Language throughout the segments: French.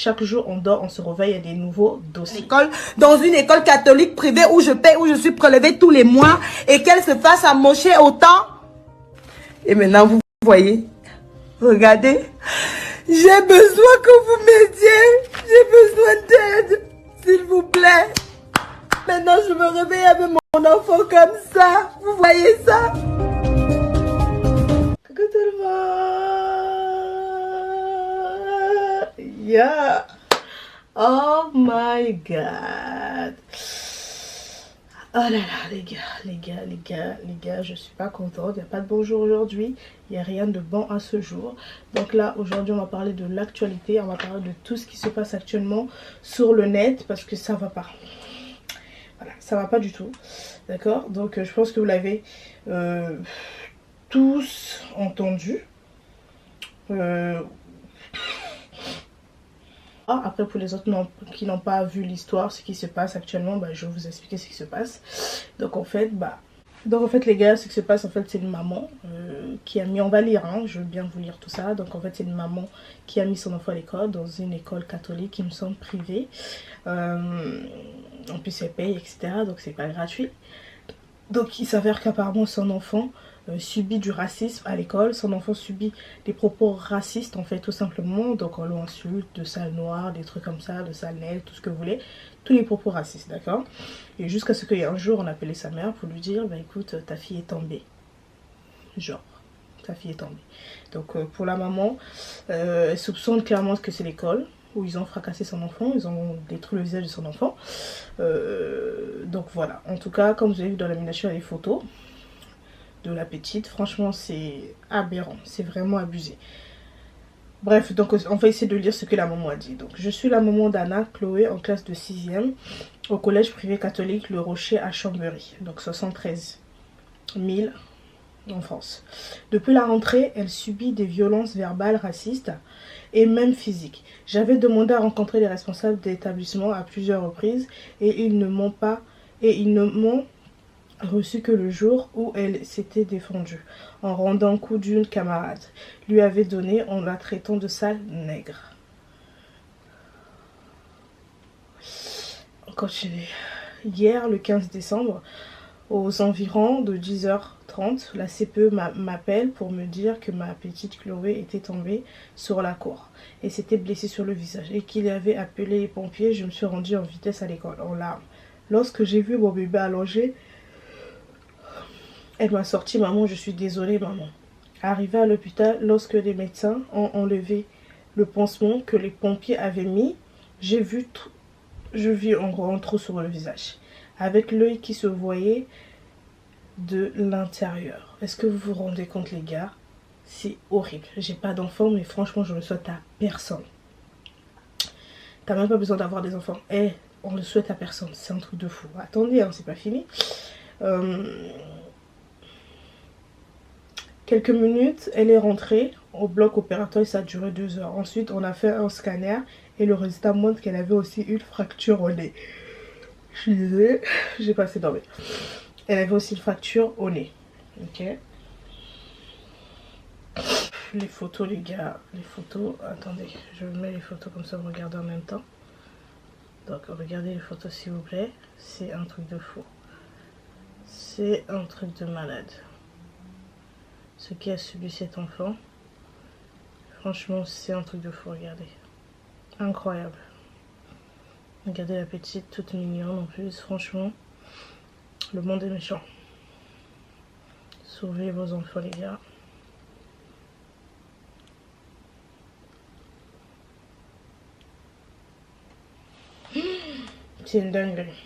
chaque jour on dort, on se réveille, il y a des nouveaux dossiers. Dans une école catholique privée où je paie, où je suis prélevée tous les mois et qu'elle se fasse amocher autant. Et maintenant vous voyez, regardez, j'ai besoin que vous m'aidiez, j'ai besoin d'aide, s'il vous plaît. Maintenant je me réveille avec mon enfant comme ça, vous voyez ça? Coucou tout le monde. Yeah. Oh my god. Oh là là, les gars, je suis pas contente. Il n'y a pas de bonjour aujourd'hui. Il n'y a rien de bon à ce jour. Donc là, aujourd'hui, on va parler de l'actualité. On va parler de tout ce qui se passe actuellement sur le net parce que ça va pas. Voilà, ça va pas du tout. D'accord? Donc, je pense que vous l'avez tous entendu. Après, pour les autres qui n'ont pas vu l'histoire, ce qui se passe actuellement, bah, je vais vous expliquer ce qui se passe. Donc en fait, les gars, ce qui se passe, en fait, c'est une maman qui a mis, on va lire, hein, je veux bien vous lire tout ça. Donc en fait, c'est une maman qui a mis son enfant à l'école, dans une école catholique, il me semble, privée. En plus, elle paye, etc. Donc c'est pas gratuit. Donc il s'avère qu'apparemment son enfant subit du racisme à l'école. Son enfant subit des propos racistes en fait, tout simplement. Donc on l'insulte de sale noire, des trucs comme ça, de sale nègre, tout ce que vous voulez. Tous les propos racistes, d'accord? Et jusqu'à ce qu'il y ait un jour, on appelait sa mère pour lui dire, bah écoute, ta fille est tombée. Genre, ta fille est tombée. Donc pour la maman, elle soupçonne clairement que c'est l'école où ils ont fracassé son enfant, ils ont détruit le visage de son enfant. Donc voilà, en tout cas, comme vous avez vu dans l'animation, il y a des photos de la petite. Franchement, c'est aberrant, c'est vraiment abusé. Bref, donc on va essayer de lire ce que la maman a dit. Donc, je suis la maman d'Anna Chloé en classe de 6e au collège privé catholique Le Rocher à Chambéry. Donc 73 000 en France. Depuis la rentrée, elle subit des violences verbales racistes et même physiques. J'avais demandé à rencontrer les responsables d'établissement à plusieurs reprises et ils ne m'ont reçu que le jour où elle s'était défendue en rendant coup d'une camarade lui avait donné en la traitant de sale nègre. On continue. Hier, le 15 décembre, aux environs de 10h30, la CPE m'appelle pour me dire que ma petite Chloé était tombée sur la cour et s'était blessée sur le visage et qu'il avait appelé les pompiers. Je me suis rendue en vitesse à l'école, en larmes. Lorsque j'ai vu mon bébé allongé, elle m'a sorti, maman, je suis désolée, maman. Arrivée à l'hôpital, lorsque les médecins ont enlevé le pansement que les pompiers avaient mis, je vis encore un trou sur le visage, avec l'œil qui se voyait de l'intérieur. Est-ce que vous vous rendez compte, les gars? C'est horrible. J'ai pas d'enfants, mais franchement, je le souhaite à personne. T'as même pas besoin d'avoir des enfants. On le souhaite à personne. C'est un truc de fou. Attendez, hein, c'est pas fini. Quelques minutes, elle est rentrée au bloc opératoire et ça a duré 2 heures. Ensuite, on a fait un scanner et le résultat montre qu'elle avait aussi une fracture au nez. Je suis désolée, j'ai pas assez dormi. Elle avait aussi une fracture au nez. Ok. Les photos, les gars. Les photos. Attendez, je vous mets les photos comme ça vous regardez en même temps. Donc, regardez les photos s'il vous plaît. C'est un truc de fou. C'est un truc de malade. Ce qui a subi cet enfant, franchement, c'est un truc de fou, regardez. Incroyable. Regardez la petite, toute mignonne en plus, franchement. Le monde est méchant. Sauvez vos enfants, les gars. C'est une dinguerie.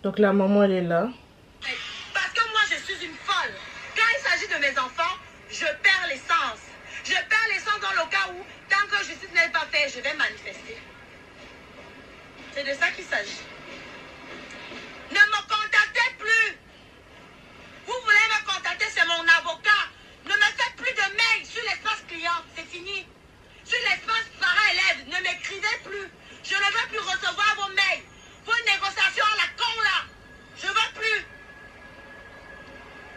Donc la maman, elle est là. Parce que moi, je suis une folle. Quand il s'agit de mes enfants, je perds l'essence. Je perds l'essence dans le cas où, tant que justice n'est pas faite, je vais manifester. C'est de ça qu'il s'agit. Ne me contactez plus. Vous voulez me contacter, c'est mon avocat. Ne me faites plus de mails sur l'espace client, c'est fini. Sur l'espace parent-élève, ne m'écrivez plus. Je ne veux plus recevoir vos mails. Vos négociations à la con là. Je veux plus.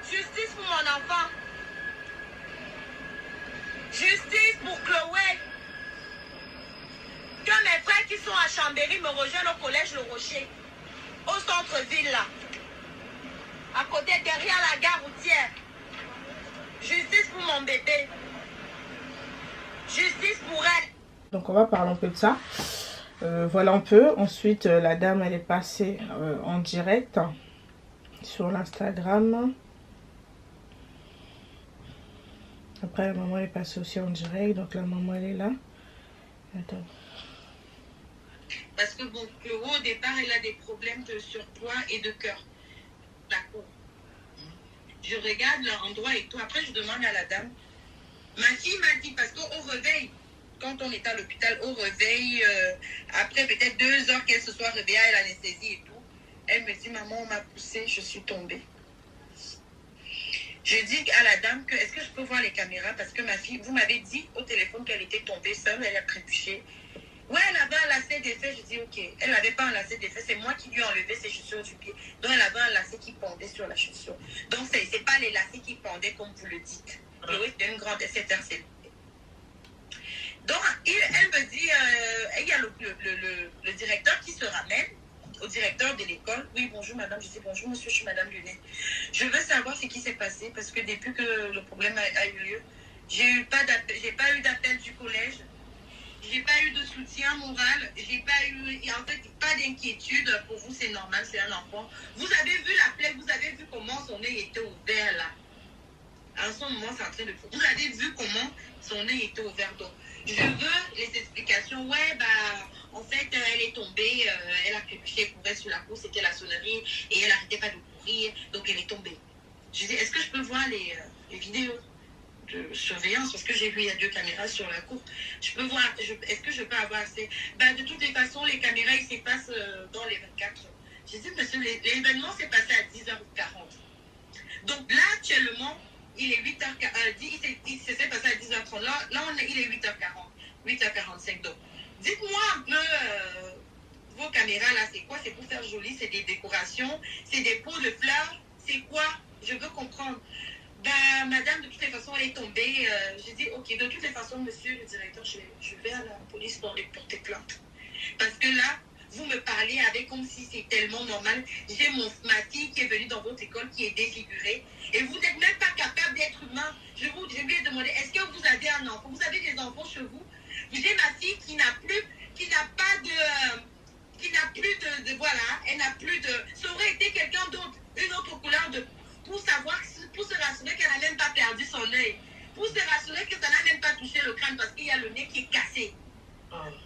Justice pour mon enfant. Justice pour Chloé. Que qui sont à Chambéry me rejoignent au collège Le Rocher, au centre-ville là, à côté, derrière la gare routière. Justice pour mon bébé. Justice pour elle. Donc on va parler un peu de ça. Voilà un peu. Ensuite, la dame, elle est passée en direct sur l'Instagram. Après, la maman est passée aussi en direct. Donc la maman, elle est là. Attends. Parce que bon, au départ, elle a des problèmes de surpoids et de cœur. D'accord. Je regarde l'endroit et tout. Après, je demande à la dame. Ma fille m'a dit, parce qu'au réveil, quand on est à l'hôpital, au réveil, après peut-être 2 heures qu'elle se soit réveillée à l'anesthésie et tout, elle me dit, maman, on m'a poussée, je suis tombée. Je dis à la dame que, est-ce que je peux voir les caméras? Parce que ma fille, vous m'avez dit au téléphone qu'elle était tombée seule, elle a trébuché. Ouais, elle avait un lacet d'effet. Je dis, ok. Elle n'avait pas un lacet d'effet. C'est moi qui lui ai enlevé ses chaussures du pied. Donc, elle avait un lacet qui pendait sur la chaussure. Donc, ce n'est pas les lacets qui pendaient comme vous le dites. Oui, c'est une grande SFRC. Donc, elle me dit, il y a le directeur qui se ramène au directeur de l'école. Oui, bonjour madame. Je dis, bonjour monsieur, je suis madame Lunet. Je veux savoir ce qui s'est passé parce que depuis que le problème a eu lieu, j'ai pas eu d'appel du collège. J'ai pas eu de soutien moral, j'ai pas eu, en fait, pas d'inquiétude. Pour vous, c'est normal, c'est un enfant. Vous avez vu la plaie, vous avez vu comment son nez était ouvert là. En ce moment, c'est en train de... Vous avez vu comment son nez était ouvert. Donc, je veux les explications. Ouais, bah, en fait, elle est tombée, elle a trébuché, elle courait sur la cour, c'était la sonnerie, et elle n'arrêtait pas de courir, donc elle est tombée. Je dis, est-ce que je peux voir les vidéos de surveillance, parce que j'ai vu il y a 2 caméras sur la cour. Je peux voir, est-ce que je peux avoir accès? Ben, de toutes les façons, les caméras, ils s'effacent dans les 24 heures. J'ai dit, monsieur, l'événement s'est passé à 10h40. Donc là, actuellement, il est 8h40, il s'est passé à 10h30. Là il est 8h40, 8h45. Donc, dites-moi un peu, vos caméras, là, c'est quoi? C'est pour faire joli? C'est des décorations? C'est des pots de fleurs? C'est quoi? Je veux comprendre. Ben, madame, de toutes les façons, elle est tombée. J'ai dit, ok, de toutes les façons, monsieur le directeur, je vais à la police pour les porter plainte. Parce que là, vous me parlez avec comme si c'est tellement normal. J'ai ma fille qui est venue dans votre école, qui est défigurée. Et vous n'êtes même pas capable d'être humain. Je lui ai demandé, est-ce que vous avez un enfant? Vous avez des enfants chez vous? J'ai ma fille qui n'a plus de, voilà, elle n'a plus de... Ça aurait été quelqu'un d'autre, une autre couleur de... Pour se rassurer qu'elle n'a même pas perdu son œil. Pour se rassurer que ça n'a même pas touché le crâne parce qu'il y a le nez qui est cassé.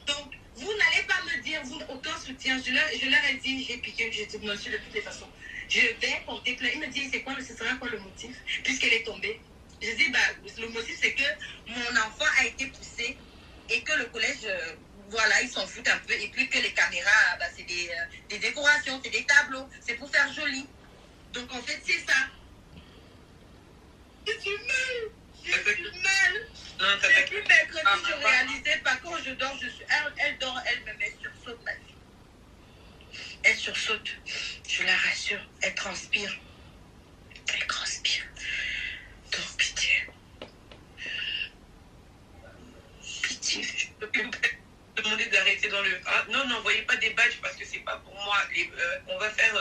Donc, vous n'allez pas me dire, vous, aucun soutien. Je leur ai dit, j'ai piqué, j'ai dit, monsieur, de toutes les façons, je vais porter plainte. Il me dit, ce sera quoi le motif? Puisqu'elle est tombée. Je dis, bah, le motif, c'est que mon enfant a été poussé et que le collège, voilà, ils s'en foutent un peu. Et puis que les caméras, bah, c'est des décorations, c'est des tableaux, c'est pour faire joli. Donc, en fait, c'est ça. Je suis mal. Depuis mercredi, je ne réalisais pas. Quand je dors, elle dort, elle me met sursaute, ma fille. Elle sursaute. Je la rassure. Elle transpire. Elle transpire. Donc, pitié. Pitié. Je peux plus me demander d'arrêter dans le... Ah, non, n'envoyez pas des badges parce que c'est pas pour moi. On va faire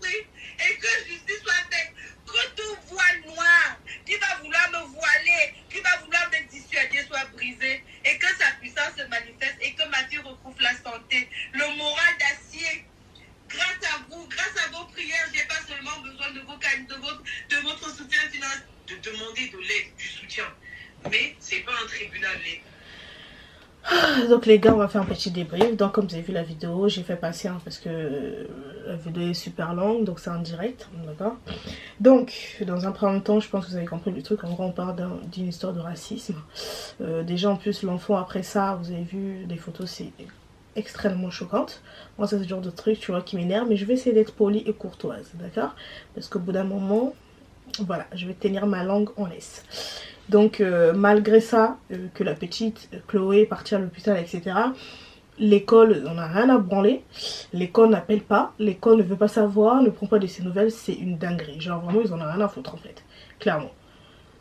Oui, et que justice soit faite. Que tout voile noir qui va vouloir me voiler, qui va vouloir me dissuader soit brisé et que sa puissance se manifeste et que ma fille retrouve la santé, le moral d'acier. Grâce à vous, grâce à vos prières, j'ai pas seulement besoin de votre soutien financier, de demander de l'aide, du soutien. Mais c'est pas un tribunal. Donc les gars, on va faire un petit débrief. Donc comme vous avez vu la vidéo, j'ai fait passer parce que la vidéo est super longue, donc c'est en direct, d'accord. Donc dans un premier temps, je pense que vous avez compris le truc. En gros, on parle d'une histoire de racisme. Déjà en plus l'enfant après ça, vous avez vu des photos, c'est extrêmement choquante. Moi c'est ce genre de truc, tu vois, qui m'énerve, mais je vais essayer d'être polie et courtoise, d'accord, parce qu'au bout d'un moment, voilà, je vais tenir ma langue en laisse. Donc malgré ça, que la petite Chloé est partie à l'hôpital, etc., l'école n'en a rien à branler, l'école n'appelle pas, l'école ne veut pas savoir, ne prend pas de ses nouvelles, c'est une dinguerie. Genre vraiment ils en ont rien à foutre en fait, clairement.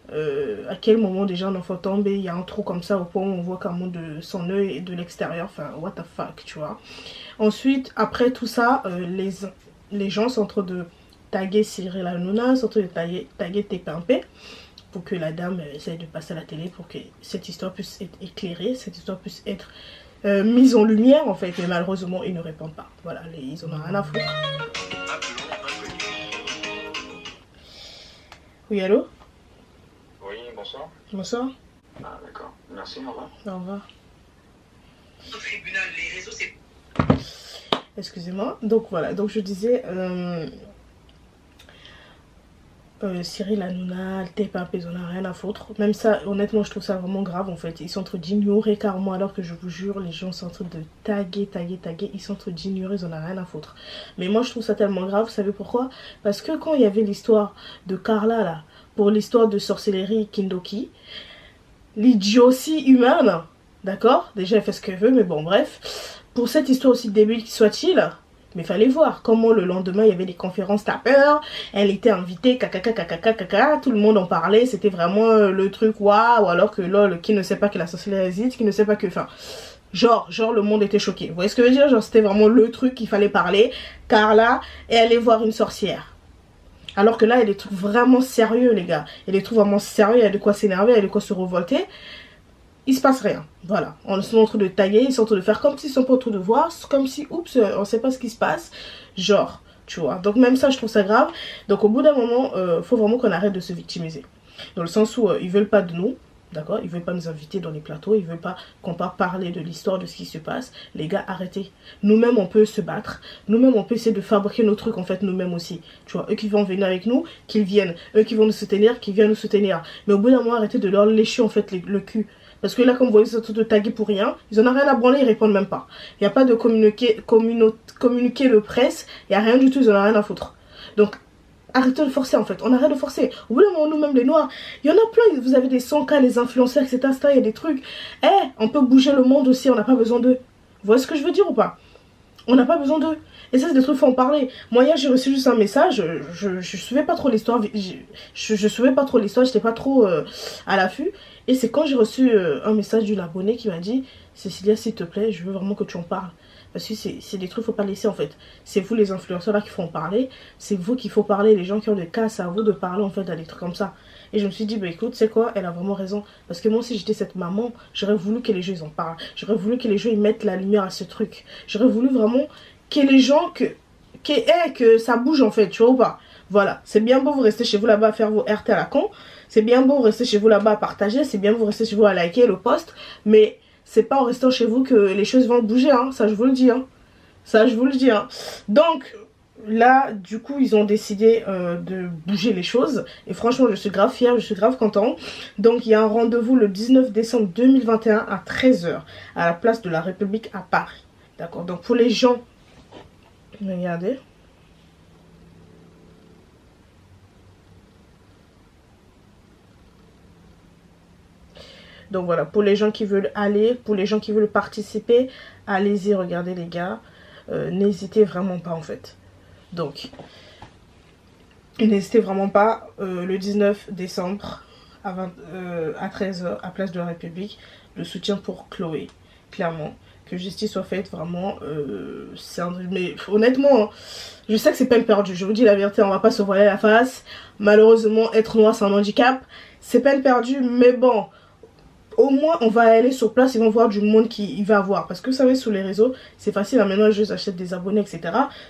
À quel moment déjà un enfant tombe et il y a un trou comme ça au point où on voit carrément de son œil et de l'extérieur. Enfin, what the fuck, tu vois. Ensuite, après tout ça, les gens sont en train de taguer Cyril Hanouna, sont en train de taguer TPMP pour que la dame essaye de passer à la télé pour que cette histoire puisse être éclairée, cette histoire puisse être mise en lumière en fait. Mais malheureusement, ils ne répondent pas. Voilà, ils en ont rien à foutre. Oui, allô? Oui, bonsoir. Bonsoir. Ah, d'accord. Merci, au revoir. Au revoir. Au tribunal, les réseaux, c'est... Excusez-moi. Donc voilà, donc je disais... Cyril Hanouna, TPMP, ils en ont rien à foutre. Même ça, honnêtement, je trouve ça vraiment grave en fait. Ils sont en train d'ignorer carrément, alors que je vous jure, les gens sont en train de taguer. Ils sont en train d'ignorer, ils en ont rien à foutre. Mais moi, je trouve ça tellement grave, vous savez pourquoi? Parce que quand il y avait l'histoire de Carla là, pour l'histoire de sorcellerie Kindoki, l'idiotie humaine, d'accord? Déjà, elle fait ce qu'elle veut, mais bon, bref. Pour cette histoire aussi débile qui soit-il, mais fallait voir comment le lendemain il y avait des conférences tapeurs, elle était invitée, caca, tout le monde en parlait, c'était vraiment le truc waouh, alors que lol, qui ne sait pas que la sorcellerie existe, qui ne sait pas que, enfin, genre le monde était choqué. Vous voyez ce que je veux dire? Genre c'était vraiment le truc qu'il fallait parler, Carla est allée voir une sorcière. Alors que là, elle est trouve vraiment sérieux, les gars. Elle est trouve vraiment sérieux, elle a de quoi s'énerver, elle a de quoi se révolter. Il se passe rien, voilà. On est en train de tailler, ils sont en train de faire comme s'ils sont pas en train de voir, comme si, oups, on sait pas ce qui se passe. Genre, tu vois. Donc même ça, je trouve ça grave. Donc au bout d'un moment, faut vraiment qu'on arrête de se victimiser. Dans le sens où ils veulent pas de nous, d'accord? Ils veulent pas nous inviter dans les plateaux, ils veulent pas qu'on parler de l'histoire, de ce qui se passe. Les gars, arrêtez. Nous-mêmes, on peut se battre. Nous-mêmes, on peut essayer de fabriquer nos trucs, en fait, nous-mêmes aussi. Tu vois, eux qui vont venir avec nous, qu'ils viennent. Eux qui vont nous soutenir, qu'ils viennent nous soutenir. Mais au bout d'un moment, arrêtez de leur lécher, en fait, le cul. Parce que là, comme vous voyez, ils sont en train de taguer pour rien. Ils en ont rien à branler, ils répondent même pas. Il n'y a pas de communiquer de presse. Il n'y a rien du tout, ils en ont rien à foutre. Donc, arrêtez de forcer en fait. On arrête de forcer. Au bout d'un moment, nous-mêmes, les noirs, il y en a plein. Vous avez des 100K, les influenceurs, etc. Il y a des trucs. On peut bouger le monde aussi. On n'a pas besoin d'eux. Vous voyez ce que je veux dire ou pas? On n'a pas besoin d'eux. Et ça, c'est des trucs, faut en parler. Moi, hier, j'ai reçu juste un message. Je suivais pas trop l'histoire. Je suivais pas trop l'histoire. J'étais pas trop à l'affût. Et c'est quand j'ai reçu un message d'une abonnée qui m'a dit Cécilia, s'il te plaît, je veux vraiment que tu en parles. Parce que c'est des trucs, faut pas laisser en fait. C'est vous les influenceurs là qui font en parler. C'est vous qu'il faut parler. Les gens qui ont des cas, c'est à vous de parler en fait à des trucs comme ça. Et je me suis dit, bah écoute, c'est quoi? Elle a vraiment raison. Parce que moi, si j'étais cette maman, j'aurais voulu que les gens ils en parlent. J'aurais voulu que les gens ils mettent la lumière à ce truc. J'aurais voulu vraiment que les gens, que ça bouge en fait, tu vois ou pas? Voilà, c'est bien beau vous rester chez vous là-bas à faire vos RT à la con. C'est bien beau vous rester chez vous là-bas à partager. C'est bien beau vous rester chez vous à liker le post. Mais c'est pas en restant chez vous que les choses vont bouger, hein. Ça, je vous le dis, hein. Ça, je vous le dis, hein. Donc, là, du coup, ils ont décidé de bouger les choses. Et franchement, je suis grave fière, je suis grave content. Donc, il y a un rendez-vous le 19 décembre 2021 à 13 h à la place de la République à Paris. D'accord? Donc, pour les gens... Regardez. Donc voilà, pour les gens qui veulent aller, pour les gens qui veulent participer, allez-y, regardez les gars. N'hésitez vraiment pas en fait. Donc, n'hésitez vraiment pas, le 19 décembre à 13 h à Place de la République, le soutien pour Chloé, clairement. Que justice soit faite, vraiment, mais honnêtement, hein, je sais que c'est peine perdue, je vous dis la vérité, on va pas se voiler la face. Malheureusement, être noir c'est un handicap, c'est peine perdue, mais bon... Au moins, on va aller sur place, ils vont voir du monde qui va avoir. Parce que vous savez, sur les réseaux, c'est facile. Hein, maintenant, les jeux achètent des abonnés, etc.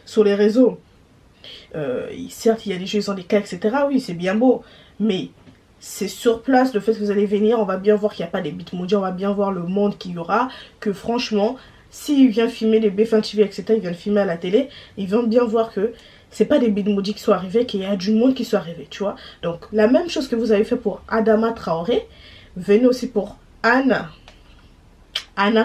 Sur les réseaux, certes, il y a des jeux, ils ont des cas, etc. Oui, c'est bien beau. Mais c'est sur place, le fait que vous allez venir, on va bien voir qu'il n'y a pas des bits maudits. On va bien voir le monde qu'il y aura. Que franchement, s'ils viennent filmer les BFM TV, etc., ils viennent filmer à la télé, ils vont bien voir que c'est pas des bits maudits qui sont arrivés, qu'il y a du monde qui soit arrivé, tu vois. Donc, la même chose que vous avez fait pour Adama Traoré, venez aussi pour Anna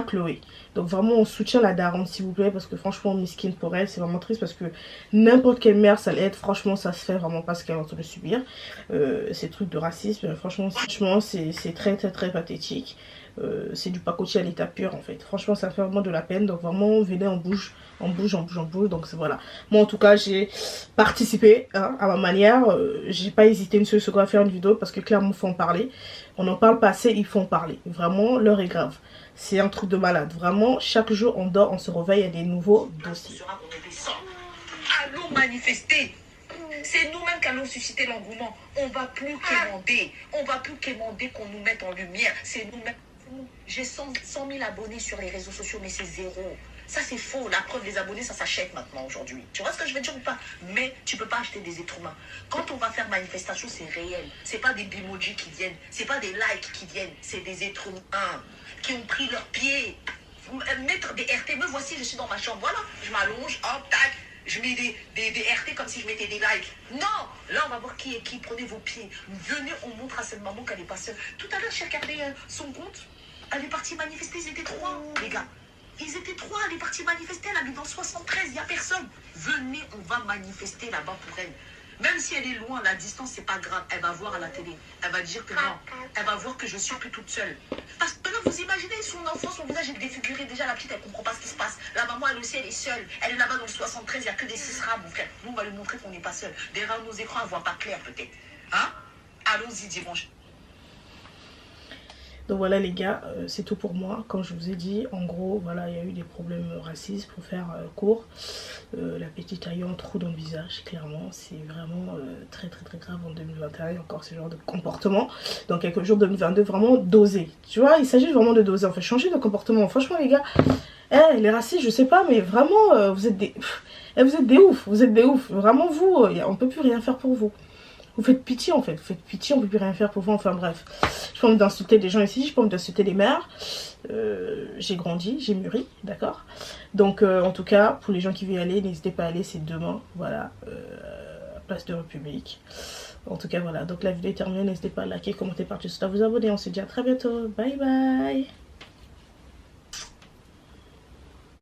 Chloé. Donc vraiment on soutient la daronne s'il vous plaît, parce que franchement miskin pour elle, c'est vraiment triste parce que n'importe quelle mère ça l'aide, franchement ça se fait vraiment pas ce qu'elle est en train de subir, ces trucs de racisme, franchement c'est très très très pathétique. C'est du pacotille à l'état pur en fait. Franchement ça fait vraiment de la peine. Donc vraiment venez, on bouge. Donc voilà. Moi en tout cas j'ai participé hein, à ma manière. J'ai pas hésité une seule seconde à faire une vidéo parce que clairement il faut en parler. On n'en parle pas assez, il faut en parler. Vraiment l'heure est grave. C'est un truc de malade. Vraiment chaque jour on dort, on se réveille, il y a des nouveaux dossiers. Allons manifester. C'est nous-mêmes qui allons susciter l'engouement. On va plus quémander. On va plus quémander qu'on nous mette en lumière. C'est nous-mêmes. J'ai 100 000 abonnés sur les réseaux sociaux, mais c'est zéro. Ça, c'est faux. La preuve, les abonnés, ça s'achète maintenant, aujourd'hui. Tu vois ce que je veux dire ou pas? Mais tu peux pas acheter des êtres humains. Quand on va faire manifestation, c'est réel. C'est pas des bimojis qui viennent. C'est pas des likes qui viennent. C'est des êtres humains qui ont pris leurs pieds. Mettre des RT. Me voici, je suis dans ma chambre. Voilà, je m'allonge, hop, tac. Je mets des RT comme si je mettais des likes. Non! Là, on va voir qui est qui. Prenez vos pieds. Venez, on montre à cette maman qu'elle n'est pas seule. Tout à l'heure, j'ai regardé son compte. Elle est partie manifester. Ils étaient 3, les gars. Ils étaient 3. Elle est partie manifester. Elle habite dans le 73. Il n'y a personne. Venez, on va manifester là-bas pour elle. Même si elle est loin, la distance, c'est pas grave. Elle va voir à la télé. Elle va dire que non. Elle va voir que je suis plus toute seule. Parce que là, vous imaginez, son enfant, son visage est défiguré. Déjà, la petite, elle comprend pas ce qui se passe. La maman, elle aussi, elle est seule. Elle est là-bas dans le 73. Il n'y a que des 6 rats, mon frère. Nous, on va lui montrer qu'on n'est pas seul. Derrière nos écrans, elle voit pas clair, peut-être. Hein? Allons-y dimanche. Donc voilà les gars, c'est tout pour moi. Comme je vous ai dit, en gros, voilà, il y a eu des problèmes racistes pour faire court. La petite a eu un trou dans le visage, clairement. C'est vraiment très très très grave en 2021. Il y a encore ce genre de comportement. Dans quelques jours 2022, vraiment doser. Tu vois, il s'agit vraiment de doser. On fait changer de comportement. Franchement les gars, les racistes, je sais pas, mais vraiment, vous êtes des oufs. Vous êtes des oufs. Vraiment vous, on peut plus rien faire pour vous. Vous faites pitié en fait, vous faites pitié, on peut plus rien faire pour vous, enfin bref. Je peux envie d'insulter des gens ici, je peux envie d'insulter des mères. J'ai grandi, j'ai mûri, d'accord. Donc en tout cas, pour les gens qui veulent y aller, n'hésitez pas à aller, c'est demain, voilà, place de République. En tout cas voilà, donc la vidéo est terminée, n'hésitez pas à liker, commenter, partager, à vous abonner, on se dit à très bientôt, bye bye.